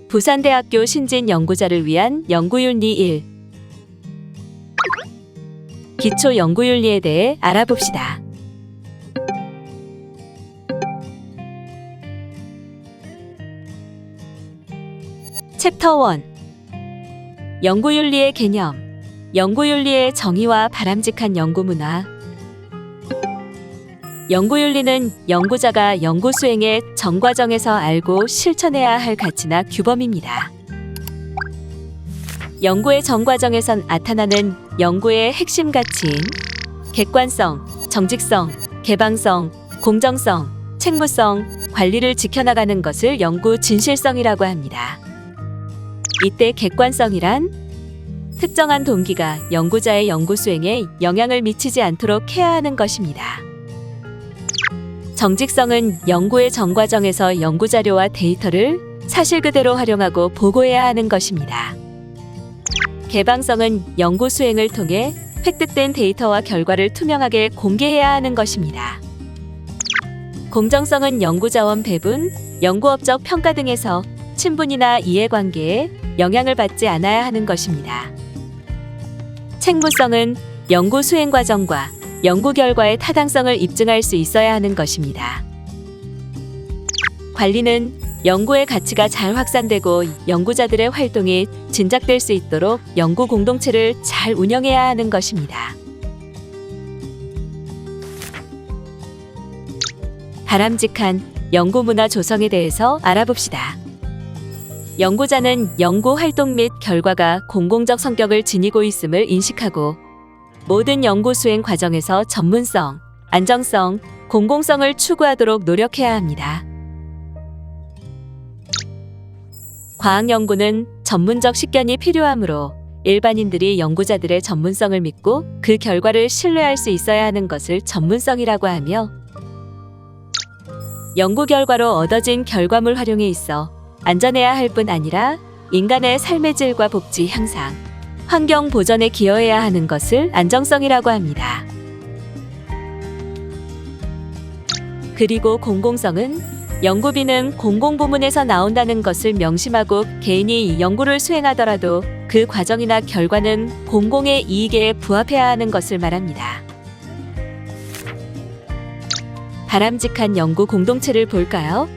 부산대학교 신진 연구자를 위한 연구윤리 1. 기초 연구윤리에 대해 알아봅시다. 챕터 1. 연구윤리의 개념, 연구윤리의 정의와 바람직한 연구문화. 연구윤리는 연구자가 연구 수행의 전 과정에서 알고 실천해야 할 가치나 규범입니다. 연구의 전 과정에선 나타나는 연구의 핵심 가치인 객관성, 정직성, 개방성, 공정성, 책무성, 관리를 지켜나가는 것을 연구 진실성이라고 합니다. 이때 객관성이란 특정한 동기가 연구자의 연구 수행에 영향을 미치지 않도록 해야 하는 것입니다. 정직성은 연구의 전 과정에서 연구자료와 데이터를 사실 그대로 활용하고 보고해야 하는 것입니다. 개방성은 연구 수행을 통해 획득된 데이터와 결과를 투명하게 공개해야 하는 것입니다. 공정성은 연구자원 배분, 연구업적 평가 등에서 친분이나 이해관계에 영향을 받지 않아야 하는 것입니다. 책무성은 연구 수행 과정과 연구 결과의 타당성을 입증할 수 있어야 하는 것입니다. 관리는 연구의 가치가 잘 확산되고 연구자들의 활동이 진작될 수 있도록 연구 공동체를 잘 운영해야 하는 것입니다. 바람직한 연구 문화 조성에 대해서 알아봅시다. 연구자는 연구 활동 및 결과가 공공적 성격을 지니고 있음을 인식하고 모든 연구 수행 과정에서 전문성, 안정성, 공공성을 추구하도록 노력해야 합니다. 과학 연구는 전문적 식견이 필요하므로 일반인들이 연구자들의 전문성을 믿고 그 결과를 신뢰할 수 있어야 하는 것을 전문성이라고 하며, 연구 결과로 얻어진 결과물 활용에 있어 안전해야 할 뿐 아니라 인간의 삶의 질과 복지 향상, 환경 보전에 기여해야 하는 것을 안정성이라고 합니다. 그리고 공공성은 연구비는 공공부문에서 나온다는 것을 명심하고 개인이 연구를 수행하더라도 그 과정이나 결과는 공공의 이익에 부합해야 하는 것을 말합니다. 바람직한 연구 공동체를 볼까요?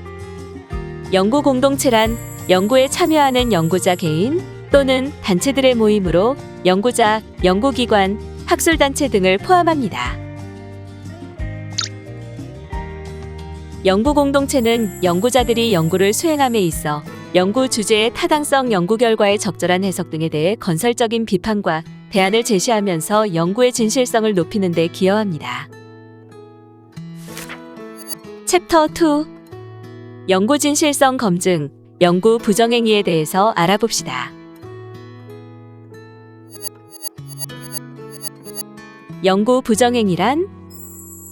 연구 공동체란 연구에 참여하는 연구자 개인 또는 단체들의 모임으로 연구자, 연구기관, 학술단체 등을 포함합니다. 연구 공동체는 연구자들이 연구를 수행함에 있어 연구 주제의 타당성, 연구 결과의 적절한 해석 등에 대해 건설적인 비판과 대안을 제시하면서 연구의 진실성을 높이는 데 기여합니다. 챕터 2. 연구 진실성 검증, 연구 부정행위에 대해서 알아봅시다. 연구 부정행위란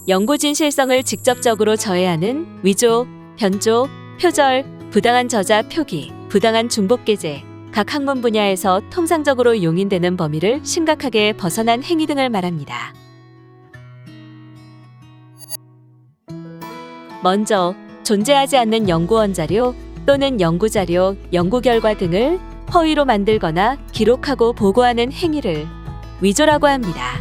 연구 진실성을 직접적으로 저해하는 위조, 변조, 표절, 부당한 저자 표기, 부당한 중복 게재, 각 학문 분야에서 통상적으로 용인되는 범위를 심각하게 벗어난 행위 등을 말합니다. 먼저 존재하지 않는 연구원 자료 또는 연구자료, 연구결과 등을 허위로 만들거나 기록하고 보고하는 행위를 위조라고 합니다.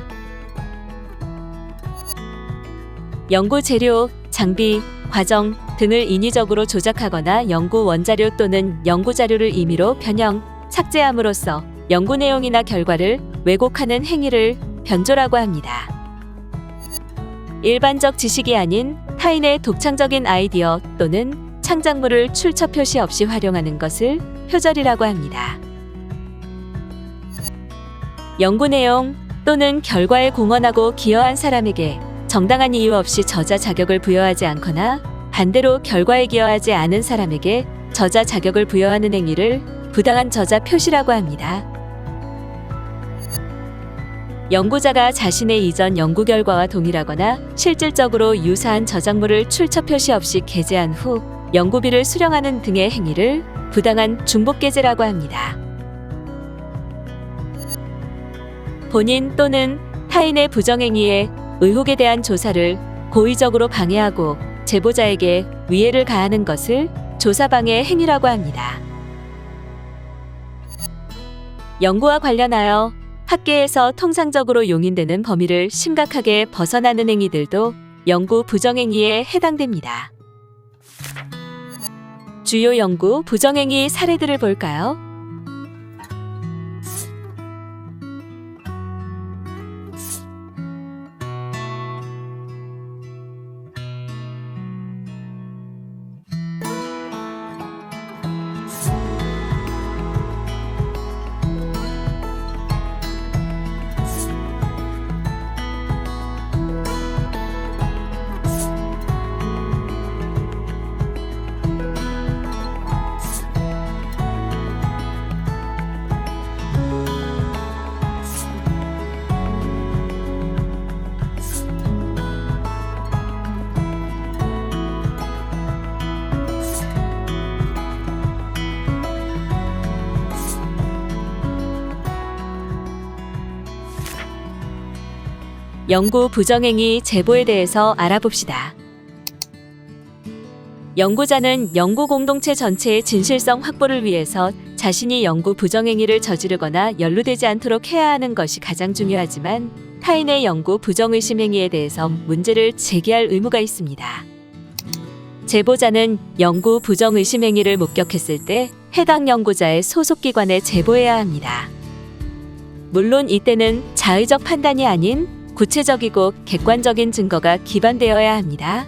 연구 재료, 장비, 과정 등을 인위적으로 조작하거나 연구 원자료 또는 연구 자료를 임의로 변형, 삭제함으로써 연구 내용이나 결과를 왜곡하는 행위를 변조라고 합니다. 일반적 지식이 아닌 타인의 독창적인 아이디어 또는 창작물을 출처 표시 없이 활용하는 것을 표절이라고 합니다. 연구 내용 또는 결과에 공헌하고 기여한 사람에게 정당한 이유 없이 저자 자격을 부여하지 않거나 반대로 결과에 기여하지 않은 사람에게 저자 자격을 부여하는 행위를 부당한 저자 표시라고 합니다. 연구자가 자신의 이전 연구 결과와 동일하거나 실질적으로 유사한 저작물을 출처 표시 없이 게재한 후 연구비를 수령하는 등의 행위를 부당한 중복 게재라고 합니다. 본인 또는 타인의 부정행위에 의혹에 대한 조사를 고의적으로 방해하고 제보자에게 위해를 가하는 것을 조사방해 행위라고 합니다. 연구와 관련하여 학계에서 통상적으로 용인되는 범위를 심각하게 벗어나는 행위들도 연구 부정행위에 해당됩니다. 주요 연구 부정행위 사례들을 볼까요? 연구 부정행위 제보에 대해서 알아봅시다. 연구자는 연구 공동체 전체의 진실성 확보를 위해서 자신이 연구 부정행위를 저지르거나 연루되지 않도록 해야 하는 것이 가장 중요하지만 타인의 연구 부정의심 행위에 대해서 문제를 제기할 의무가 있습니다. 제보자는 연구 부정의심 행위를 목격했을 때 해당 연구자의 소속기관에 제보해야 합니다. 물론 이때는 자의적 판단이 아닌 구체적이고 객관적인 증거가 기반되어야 합니다.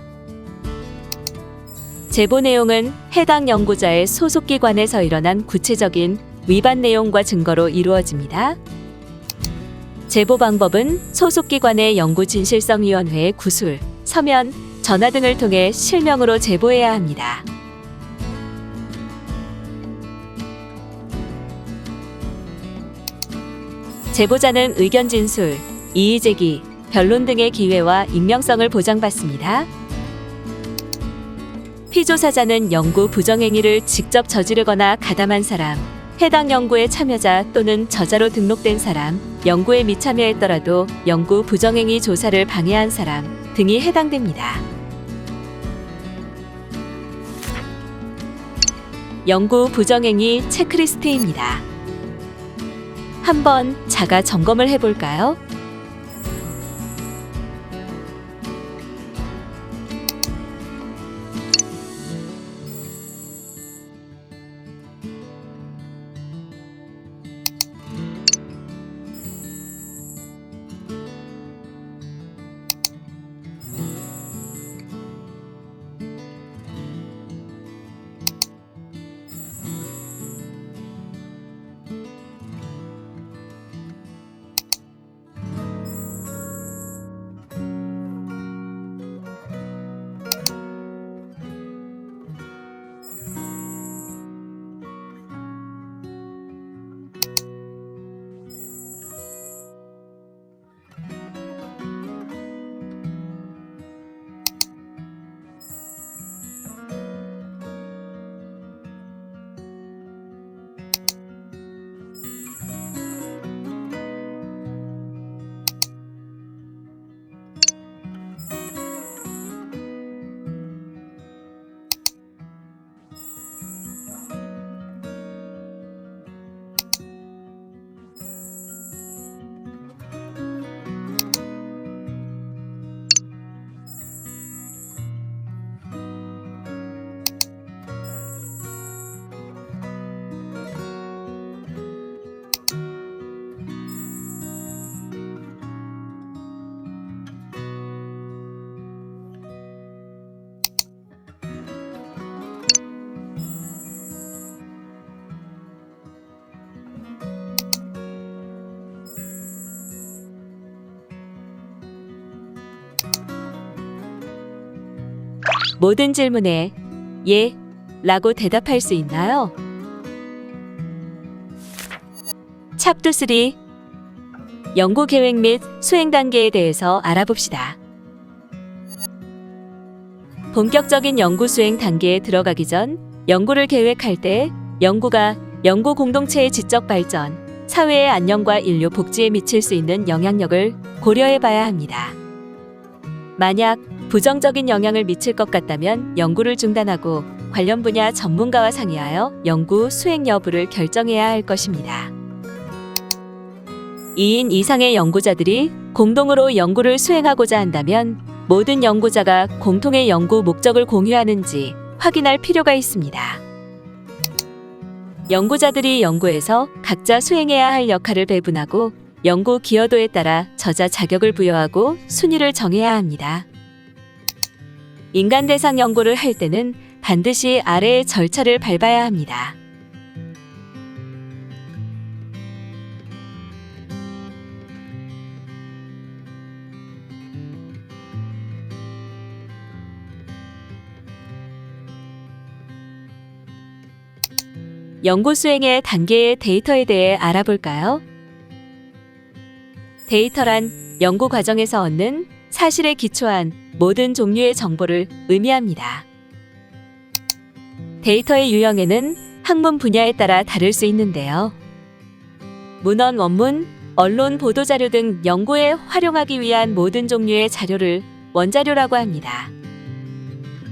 제보 내용은 해당 연구자의 소속기관에서 일어난 구체적인 위반 내용과 증거로 이루어집니다. 제보 방법은 소속기관의 연구진실성위원회의 구술, 서면, 전화 등을 통해 실명으로 제보해야 합니다. 제보자는 의견 진술, 이의 제기, 변론 등의 기회와 익명성을 보장받습니다. 피조사자는 연구 부정행위를 직접 저지르거나 가담한 사람, 해당 연구의 참여자 또는 저자로 등록된 사람, 연구에 미참여했더라도 연구 부정행위 조사를 방해한 사람 등이 해당됩니다. 연구 부정행위 체크리스트입니다. 한번 자가 점검을 해볼까요? 모든 질문에 예 라고 대답할 수 있나요? 챕터 3 연구 계획 및 수행 단계에 대해서 알아봅시다. 본격적인 연구 수행 단계에 들어가기 전 연구를 계획할 때 연구가 연구 공동체의 지적 발전, 사회의 안녕과 인류 복지에 미칠 수 있는 영향력을 고려해 봐야 합니다. 만약 부정적인 영향을 미칠 것 같다면 연구를 중단하고 관련 분야 전문가와 상의하여 연구 수행 여부를 결정해야 할 것입니다. 2인 이상의 연구자들이 공동으로 연구를 수행하고자 한다면 모든 연구자가 공통의 연구 목적을 공유하는지 확인할 필요가 있습니다. 연구자들이 연구에서 각자 수행해야 할 역할을 배분하고 연구 기여도에 따라 저자 자격을 부여하고 순위를 정해야 합니다. 인간 대상 연구를 할 때는 반드시 아래의 절차를 밟아야 합니다. 연구 수행의 단계의 데이터에 대해 알아볼까요? 데이터란 연구 과정에서 얻는 사실에 기초한 모든 종류의 정보를 의미합니다. 데이터의 유형에는 학문 분야에 따라 다를 수 있는데요. 문헌, 원문, 언론, 보도자료 등 연구에 활용하기 위한 모든 종류의 자료를 원자료라고 합니다.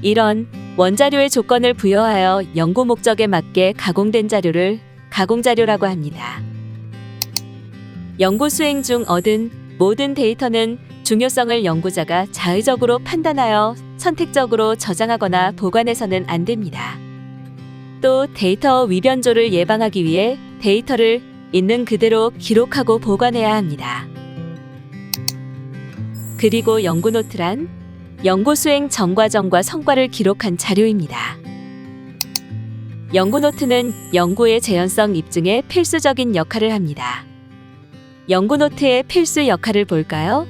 이런 원자료의 조건을 부여하여 연구 목적에 맞게 가공된 자료를 가공자료라고 합니다. 연구 수행 중 얻은 모든 데이터는 중요성을 연구자가 자의적으로 판단하여 선택적으로 저장하거나 보관해서는 안 됩니다. 또 데이터 위변조를 예방하기 위해 데이터를 있는 그대로 기록하고 보관해야 합니다. 그리고 연구 노트란 연구 수행 전 과정과 성과를 기록한 자료입니다. 연구 노트는 연구의 재현성 입증에 필수적인 역할을 합니다. 연구 노트의 필수 역할을 볼까요?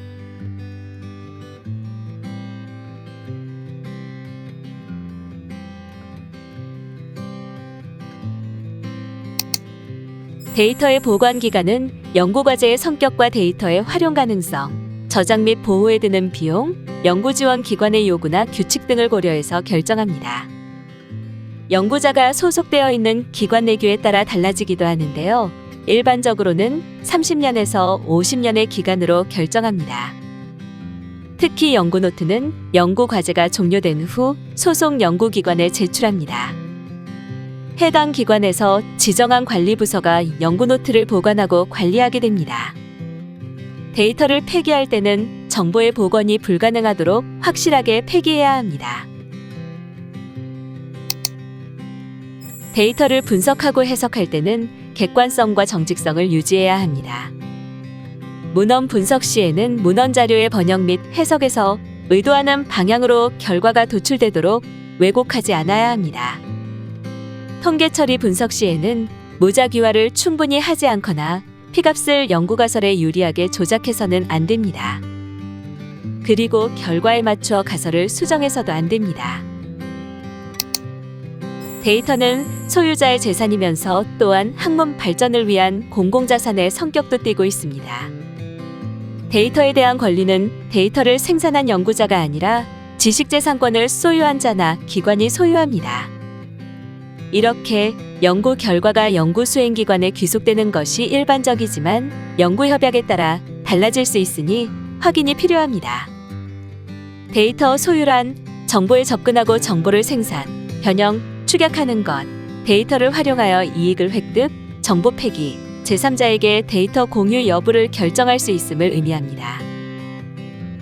데이터의 보관 기간은 연구 과제의 성격과 데이터의 활용 가능성, 저장 및 보호에 드는 비용, 연구 지원 기관의 요구나 규칙 등을 고려해서 결정합니다. 연구자가 소속되어 있는 기관 내규에 따라 달라지기도 하는데요. 일반적으로는 30년에서 50년의 기간으로 결정합니다. 특히 연구 노트는 연구 과제가 종료된 후 소속 연구기관에 제출합니다. 해당 기관에서 지정한 관리부서가 연구 노트를 보관하고 관리하게 됩니다. 데이터를 폐기할 때는 정보의 복원이 불가능하도록 확실하게 폐기해야 합니다. 데이터를 분석하고 해석할 때는 객관성과 정직성을 유지해야 합니다. 문헌 분석 시에는 문헌 자료의 번역 및 해석에서 의도하는 방향으로 결과가 도출되도록 왜곡하지 않아야 합니다. 통계 처리 분석 시에는 무작위화를 충분히 하지 않거나 피값을 연구가설에 유리하게 조작해서는 안 됩니다. 그리고 결과에 맞춰 가설을 수정해서도 안 됩니다. 데이터는 소유자의 재산이면서 또한 학문 발전을 위한 공공자산의 성격도 띠고 있습니다. 데이터에 대한 권리는 데이터를 생산한 연구자가 아니라 지식재산권을 소유한 자나 기관이 소유합니다. 이렇게 연구 결과가 연구 수행기관에 귀속되는 것이 일반적이지만 연구협약에 따라 달라질 수 있으니 확인이 필요합니다. 데이터 소유란 정보에 접근하고 정보를 생산, 변형, 축약하는 것, 데이터를 활용하여 이익을 획득, 정보 폐기, 제3자에게 데이터 공유 여부를 결정할 수 있음을 의미합니다.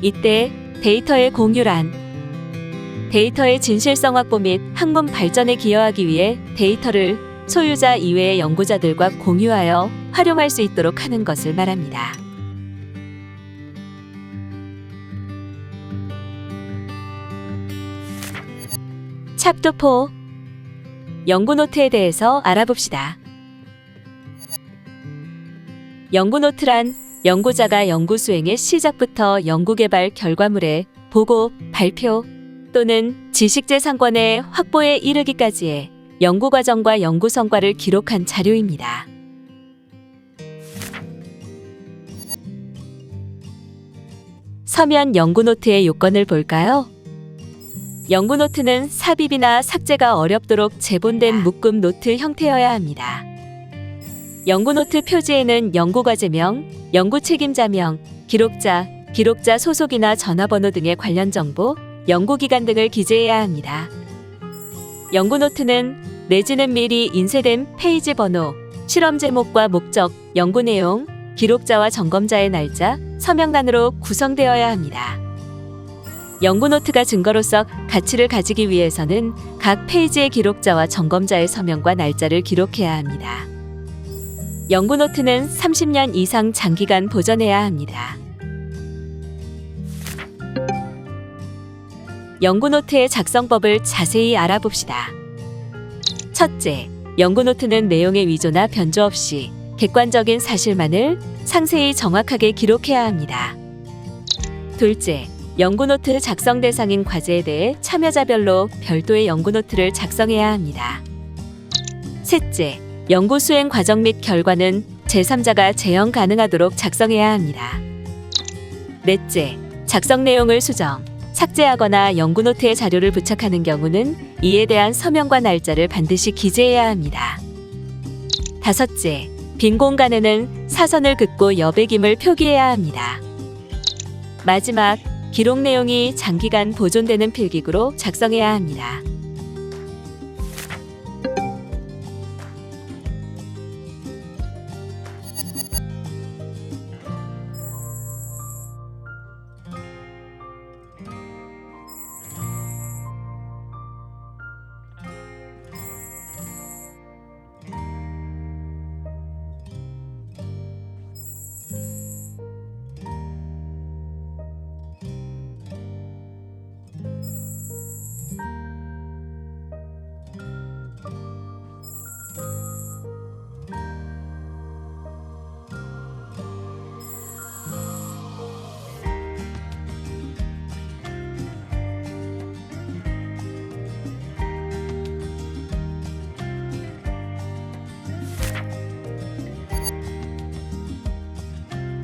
이때 데이터의 공유란 데이터의 진실성 확보 및 학문 발전에 기여하기 위해 데이터를 소유자 이외의 연구자들과 공유하여 활용할 수 있도록 하는 것을 말합니다. 챕터 4 연구 노트에 대해서 알아봅시다. 연구 노트란 연구자가 연구 수행의 시작부터 연구개발 결과물의 보고, 발표 또는 지식재산권의 확보에 이르기까지의 연구 과정과 연구 성과를 기록한 자료입니다. 서면 연구 노트의 요건을 볼까요? 연구 노트는 삽입이나 삭제가 어렵도록 제본된 묶음 노트 형태여야 합니다. 연구 노트 표지에는 연구 과제명, 연구 책임자명, 기록자, 기록자 소속이나 전화번호 등의 관련 정보, 연구 기간 등을 기재해야 합니다. 연구 노트는 내지는 미리 인쇄된 페이지 번호, 실험 제목과 목적, 연구 내용, 기록자와 점검자의 날짜, 서명란으로 구성되어야 합니다. 연구 노트가 증거로서 가치를 가지기 위해서는 각 페이지의 기록자와 점검자의 서명과 날짜를 기록해야 합니다. 연구 노트는 30년 이상 장기간 보존해야 합니다. 연구 노트의 작성법을 자세히 알아봅시다. 첫째, 연구 노트는 내용의 위조나 변조 없이 객관적인 사실만을 상세히 정확하게 기록해야 합니다. 둘째, 연구 노트 작성 대상인 과제에 대해 참여자별로 별도의 연구 노트를 작성해야 합니다. 셋째, 연구 수행 과정 및 결과는 제3자가 재현 가능하도록 작성해야 합니다. 넷째, 작성 내용을 수정, 삭제하거나 연구 노트에 자료를 부착하는 경우는 이에 대한 서명과 날짜를 반드시 기재해야 합니다. 다섯째, 빈 공간에는 사선을 긋고 여백임을 표기해야 합니다. 마지막, 기록 내용이 장기간 보존되는 필기구로 작성해야 합니다.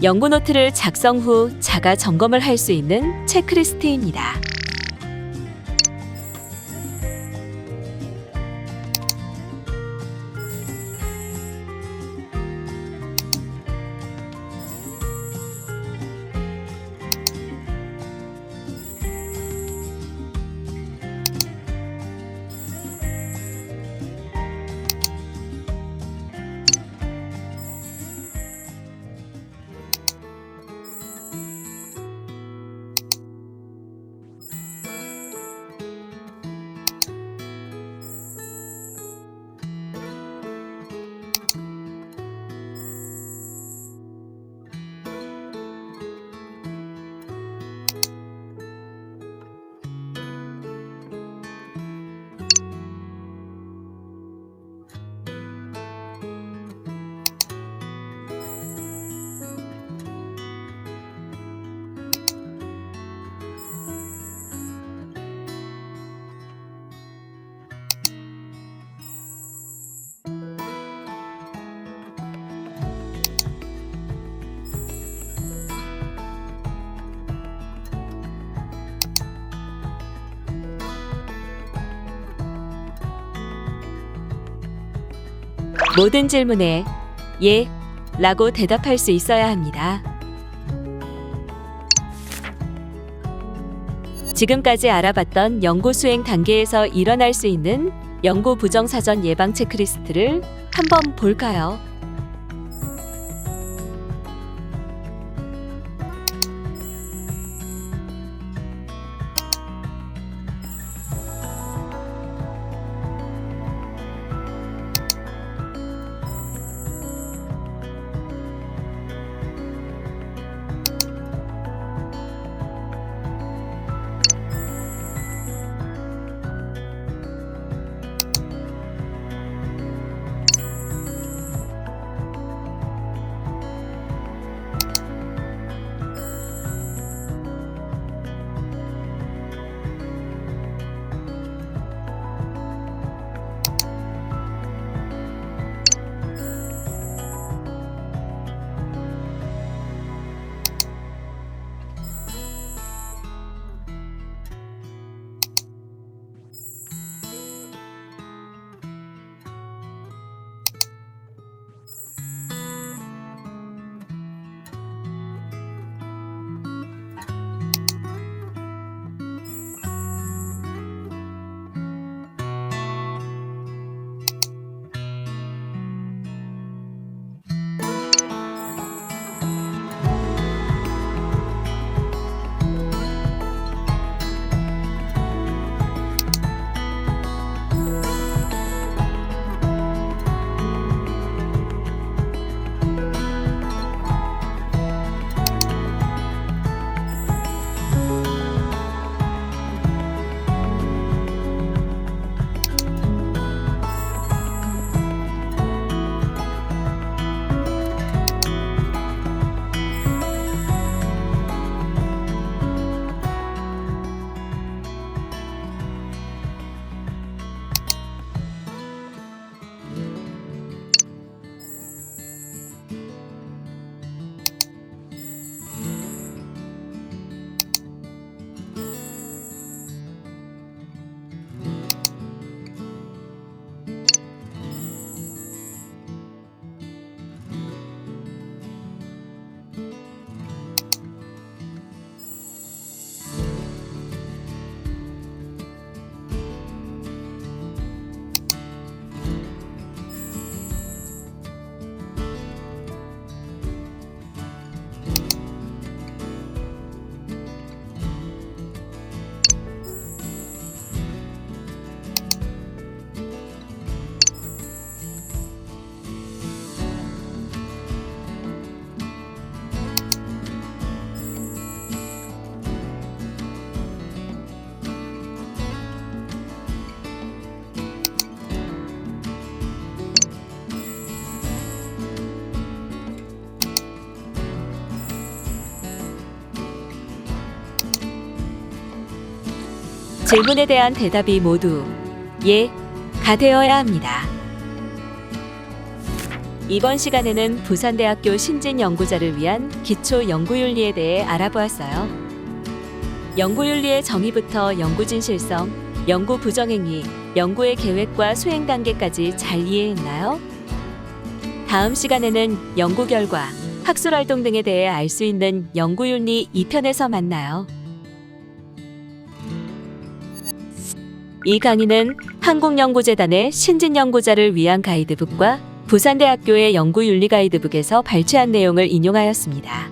연구 노트를 작성 후 자가 점검을 할 수 있는 체크리스트입니다. 모든 질문에 예 라고 대답할 수 있어야 합니다. 지금까지 알아봤던 연구 수행 단계에서 일어날 수 있는 연구 부정 사전 예방 체크리스트를 한번 볼까요? 질문에 대한 대답이 모두 예가 되어야 합니다. 이번 시간에는 부산대학교 신진연구자를 위한 기초 연구윤리에 대해 알아보았어요. 연구윤리의 정의부터 연구 진실성, 연구 부정행위, 연구의 계획과 수행 단계까지 잘 이해했나요? 다음 시간에는 연구 결과, 학술활동 등에 대해 알 수 있는 연구윤리 2편에서 만나요. 이 강의는 한국연구재단의 신진연구자를 위한 가이드북과 부산대학교의 연구윤리 가이드북에서 발췌한 내용을 인용하였습니다.